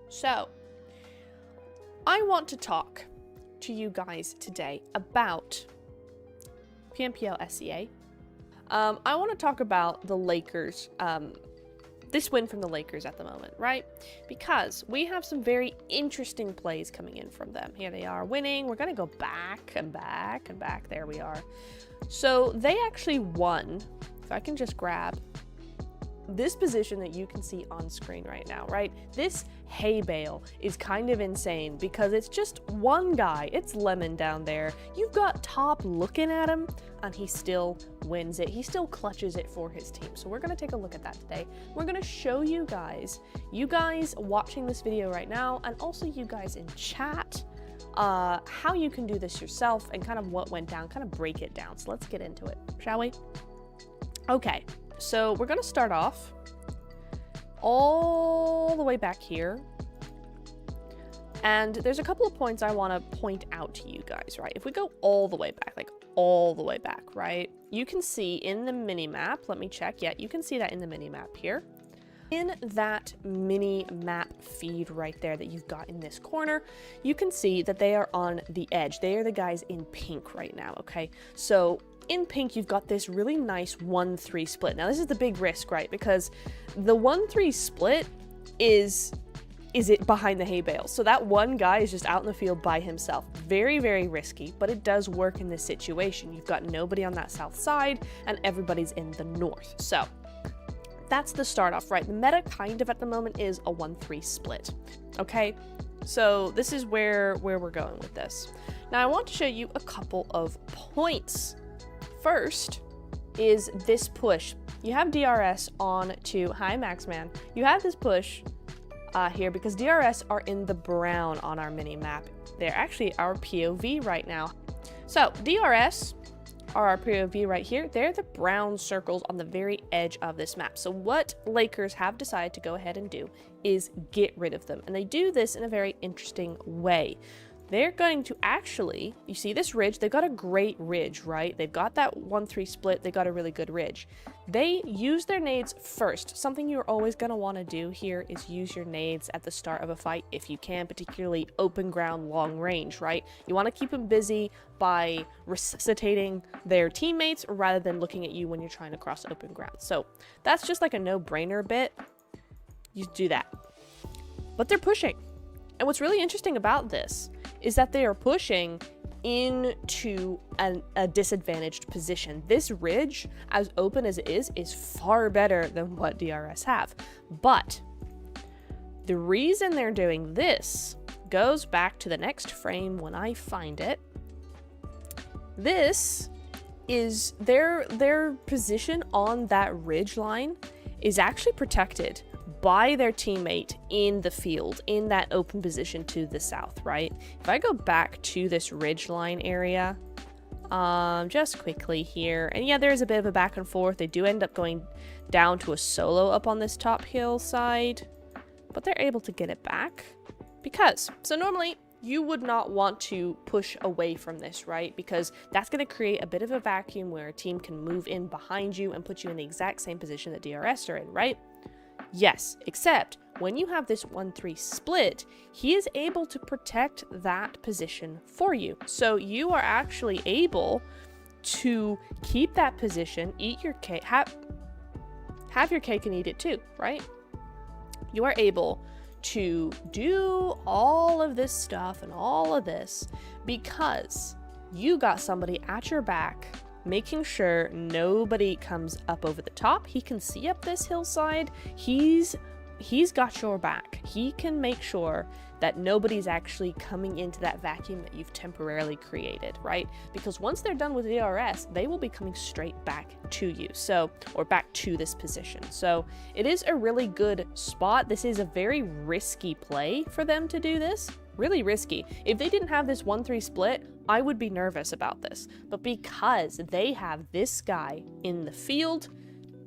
So, I want to talk to you guys today about pmslcsa. I want to talk about the Lakers, this win from the Lakers at the moment, right? Because we have some very interesting plays coming in from them. Here they are winning. We're going to go back and back and back. There we are. So they actually won. If I can just grab this position that you can see on screen right now, right? This hay bale is kind of insane because it's just one guy. It's Lemon down there. You've got Top looking at him and he still wins it. He still clutches it for his team. So we're going to take a look at that today. We're going to show you guys watching this video right now, and also you guys in chat, how you can do this yourself and kind of what went down, kind of break it down. So let's get into it, shall we? Okay. So we're going to start off all the way back here. And there's a couple of points I want to point out to you guys, right? If we go all the way back, like all the way back, right? You can see in the mini map, let me check. Yeah, you can see that in the mini map here. In that mini map feed right there that you've got in this corner, you can see that they are on the edge. They are the guys in pink right now, okay? So in pink, you've got this really nice 1-3 split. Now, this is the big risk, right? Because the 1-3 split is it behind the hay bale. So that one guy is just out in the field by himself. Very, very risky, but it does work in this situation. You've got nobody on that south side and everybody's in the north. So that's the start off, right? The meta kind of at the moment is a 1-3 split, okay? So this is where we're going with this. Now, I want to show you a couple of points. First is this push. You have DRS on to, hi Maxman, you have this push here because DRS are in the brown on our mini map. They're actually our POV right now. So DRS are our POV right here. They're the brown circles on the very edge of this map. So what Lakers have decided to go ahead and do is get rid of them. And they do this in a very interesting way. They're going to actually, you see this ridge, they've got a great ridge, right? They've got that 1-3 split, they got a really good ridge. They use their nades first. Something you're always going to want to do here is use your nades at the start of a fight if you can, particularly open ground, long range, right? You want to keep them busy by resuscitating their teammates rather than looking at you when you're trying to cross open ground. So that's just like a no-brainer bit. You do that. But they're pushing. And what's really interesting about this is that they are pushing into a disadvantaged position. This ridge, as open as it is far better than what DRS have. But the reason they're doing this goes back to the next frame when I find it. This is their position on that ridge line is actually protected by their teammate in the field, in that open position to the south, right? If I go back to this ridgeline area, just quickly here, and yeah, there's a bit of a back and forth. They do end up going down to a solo up on this top hillside, but they're able to get it back because, so normally you would not want to push away from this, right? Because that's going to create a bit of a vacuum where a team can move in behind you and put you in the exact same position that DRS are in, right? Yes, except when you have this 1-3 split, he is able to protect that position for you. So you are actually able to keep that position, eat your cake, have your cake and eat it too, right? You are able to do all of this stuff and all of this because you got somebody at your back making sure nobody comes up over the top. He can see up this hillside. He's got your back. He can make sure that nobody's actually coming into that vacuum that you've temporarily created, right? Because once they're done with DRS, they will be coming straight back to you, so, or back to this position. So it is a really good spot. This is a very risky play for them to do this. Really risky. If they didn't have this 1-3 split, I would be nervous about this. But because they have this guy in the field,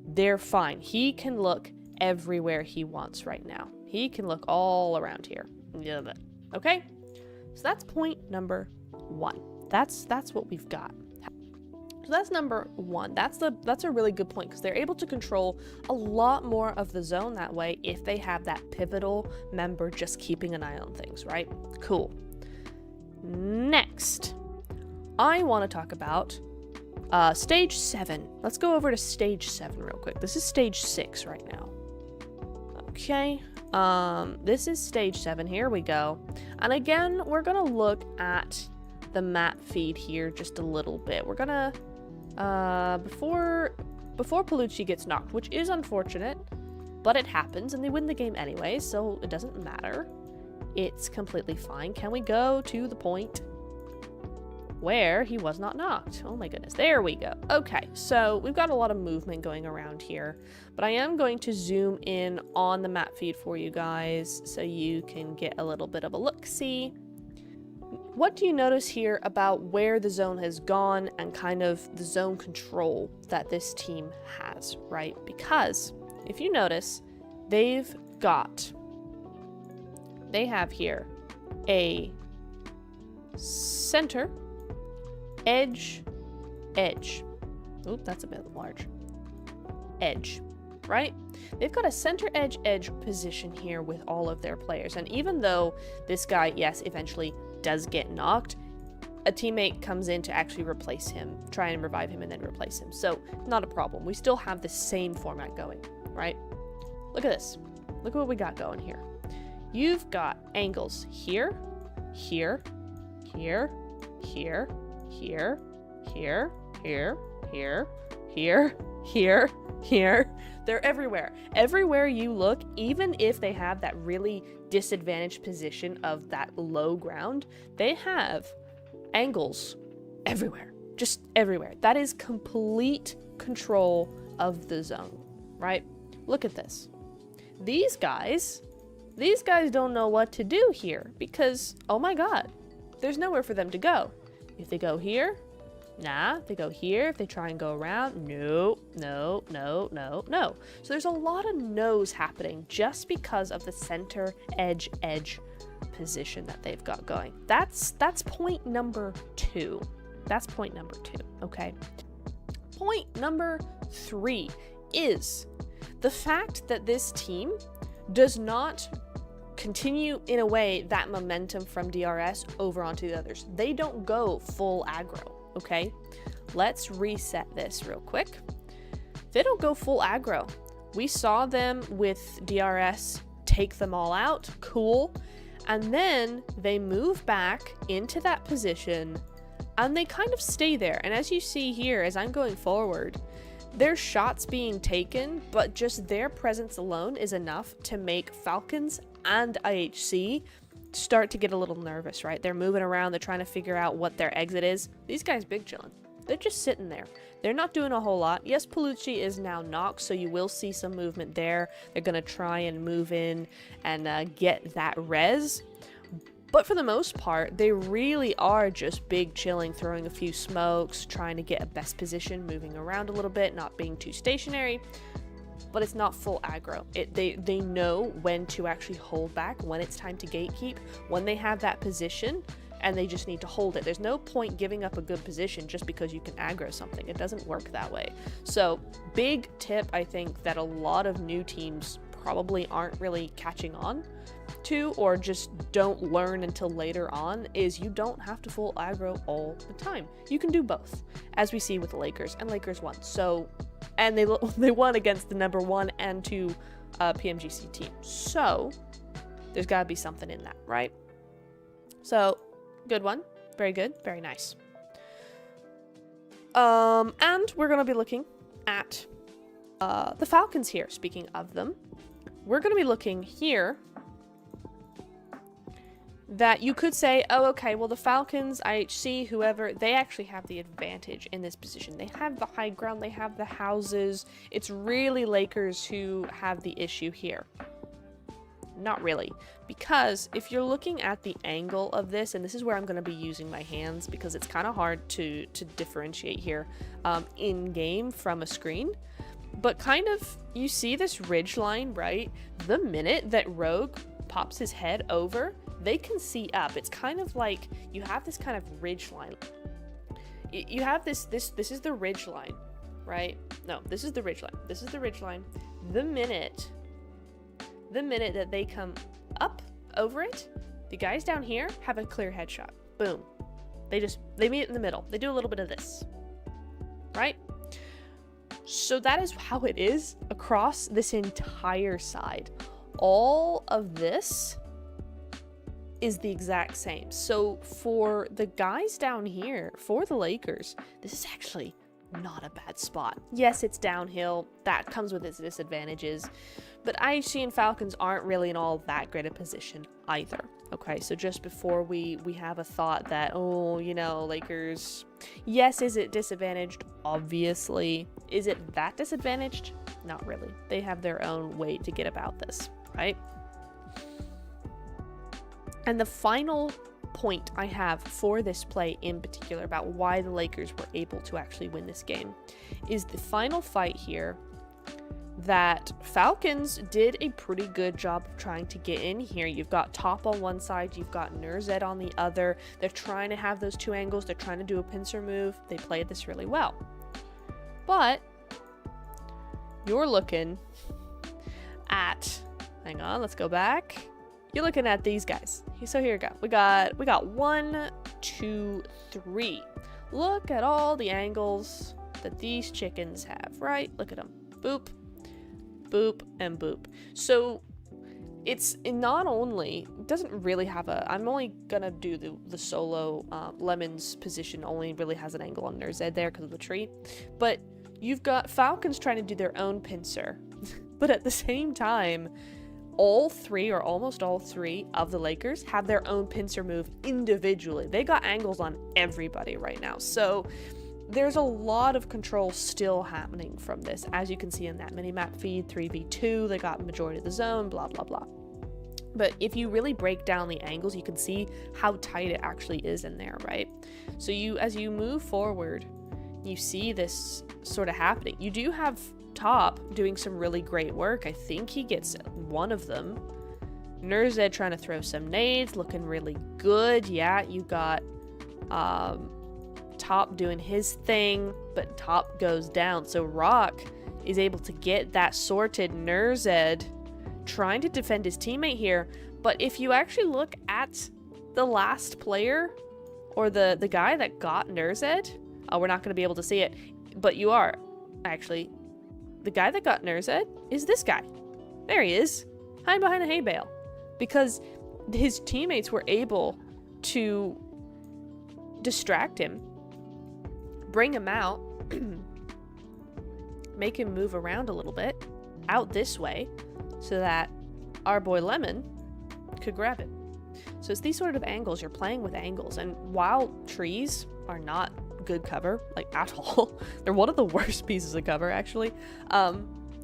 they're fine. He can look everywhere he wants right now. He can look all around here. Okay? So that's point number one. That's what we've got. So that's number one. That's a really good point because they're able to control a lot more of the zone that way if they have that pivotal member just keeping an eye on things, right? Cool. Next, I want to talk about stage 7. Let's go over to stage 7 real quick. This is stage 6 right now. Okay. This is stage 7. Here we go. And again, we're gonna look at the map feed here just a little bit. We're gonna before Palucci gets knocked, which is unfortunate, but it happens and they win the game anyway, so it doesn't matter. It's completely fine. Can we go to the point where he was not knocked? Oh my goodness, there we go. Okay, so we've got a lot of movement going around here, but I am going to zoom in on the map feed for you guys so you can get a little bit of a look-see. What do you notice here about where the zone has gone and kind of the zone control that this team has, right? Because if you notice, they have here a center, edge. Oop, that's a bit large. Edge, right? They've got a center edge position here with all of their players. And even though this guy, yes, eventually does get knocked, a teammate comes in to actually replace him, try and revive him and then replace him. So not a problem. We still have the same format going, right? Look at this. Look at what we got going here. You've got angles here, here, here, here, here, here, here, here, here, here, here. They're everywhere. Everywhere you look, even if they have that really disadvantaged position of that low ground, they have angles everywhere. Just everywhere. That is complete control of the zone, right? Look at this. These guys don't know what to do here because, oh my god, there's nowhere for them to go. If they go here, nah. If they go here, if they try and go around, no, no, no, no, no. So there's a lot of no's happening just because of the center edge position that they've got going. That's point number 2. That's point number 2, okay? Point number 3 is the fact that this team does not continue in a way that momentum from DRS over onto the others. They don't go full aggro, okay? Let's reset this real quick. They don't go full aggro. We saw them with DRS take them all out, cool, and then they move back into that position and they kind of stay there. And as you see here, as I'm going forward, there's shots being taken, but just their presence alone is enough to make Falcons and IHC start to get a little nervous, right? They're moving around, they're trying to figure out what their exit is. These guys big chilling. They're just sitting there. They're not doing a whole lot. Yes, Palucci is now knocked, so you will see some movement there. They're going to try and move in and get that res. But for the most part, they really are just big chilling, throwing a few smokes, trying to get a best position, moving around a little bit, not being too stationary. But it's not full aggro. They know when to actually hold back, when it's time to gatekeep, when they have that position, and they just need to hold it. There's no point giving up a good position just because you can aggro something. It doesn't work that way. So, big tip, I think, that a lot of new teams probably aren't really catching on to, or just don't learn until later on, is you don't have to full aggro all the time. You can do both, as we see with the Lakers, and Lakers won. So, and they won against the number 1 and 2 PMGC team. So, there's got to be something in that, right? So, good one. Very good. Very nice. And we're going to be looking at the Falcons here. Speaking of them, we're going to be looking here that you could say, oh, okay, well, the Falcons, IHC, whoever, they actually have the advantage in this position. They have the high ground, they have the houses. It's really Lakers who have the issue here. Not really, because if you're looking at the angle of this, and this is where I'm going to be using my hands because it's kind of hard to differentiate here in game from a screen, but kind of you see this ridge line, right? The minute that Rogue pops his head over, they can see up. It's kind of like you have this kind of ridge line. you have this is the ridge line, right? No, this is the ridge line. This is the ridge line. The minute that they come up over it, the guys down here have a clear headshot. Boom. They meet in the middle. They do a little bit of this, right? So that is how it is across this entire side. All of this is the exact same. So for the guys down here, for the Lakers, this is actually not a bad spot. Yes, it's downhill. That comes with its disadvantages. But IHC and Falcons aren't really in all that great a position either. Okay, so just before we have a thought that, oh, you know, Lakers, yes, is it disadvantaged? Obviously. Is it that disadvantaged? Not really. They have their own way to get about this, right? And the final point I have for this play in particular about why the Lakers were able to actually win this game is the final fight here that Falcons did a pretty good job of trying to get in here. You've got Top on one side, you've got Nurzed on the other. They're trying to have those two angles. They're trying to do a pincer move. They played this really well. But you're looking at, hang on, let's go back. You're looking at these guys. So here we go. We got 1, 2, 3. Look at all the angles that these chickens have, right? Look at them. Boop, boop, and boop. So it's not only, it doesn't really have a, I'm only gonna do the solo Lemon's position only really has an angle on Nurzed there because of the tree. But you've got Falcons trying to do their own pincer. But at the same time, all three or almost all three of the Lakers have their own pincer move individually. They got angles on everybody right now. So there's a lot of control still happening from this. As you can see in that mini-map feed, 3v2, they got majority of the zone, blah, blah, blah. But if you really break down the angles, you can see how tight it actually is in there, right? So as you move forward, you see this sort of happening. You do have Top doing some really great work. I think he gets one of them. Nurzed trying to throw some nades, looking really good. Yeah, you got Top doing his thing, but Top goes down. So Rock is able to get that sorted. Nurzed trying to defend his teammate here, but if you actually look at the last player or the guy that got Nurzed, we're not going to be able to see it, but you are actually. The guy that got Nurzed is this guy. There he is, hiding behind a hay bale, because his teammates were able to distract him, bring him out, make him move around a little bit, out this way, so that our boy Lemon could grab it. So it's these sort of angles, you're playing with angles, and while trees are not good cover, like at all, they're one of the worst pieces of cover actually.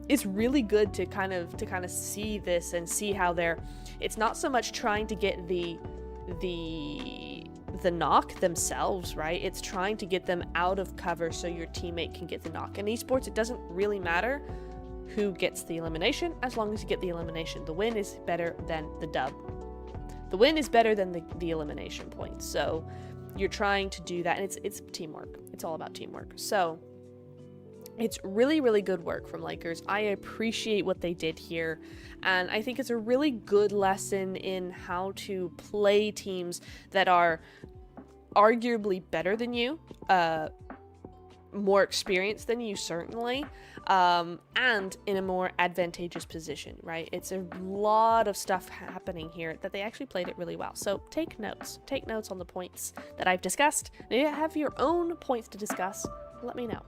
It's really good to kind of see this and see how it's not so much trying to get the knock themselves, right? It's trying to get them out of cover so your teammate can get the knock. In esports, it doesn't really matter who gets the elimination as long as you get the elimination. The win is better than the dub. The win is better than the elimination point. So you're trying to do that, and it's teamwork. It's all about teamwork. So it's really, really good work from Lakers. I appreciate what they did here, and I think it's a really good lesson in how to play teams that are arguably better than you, more experienced than you certainly, and in a more advantageous position, right? It's a lot of stuff happening here that they actually played it really well. So take notes on the points that I've discussed. If you have your own points to discuss, let me know.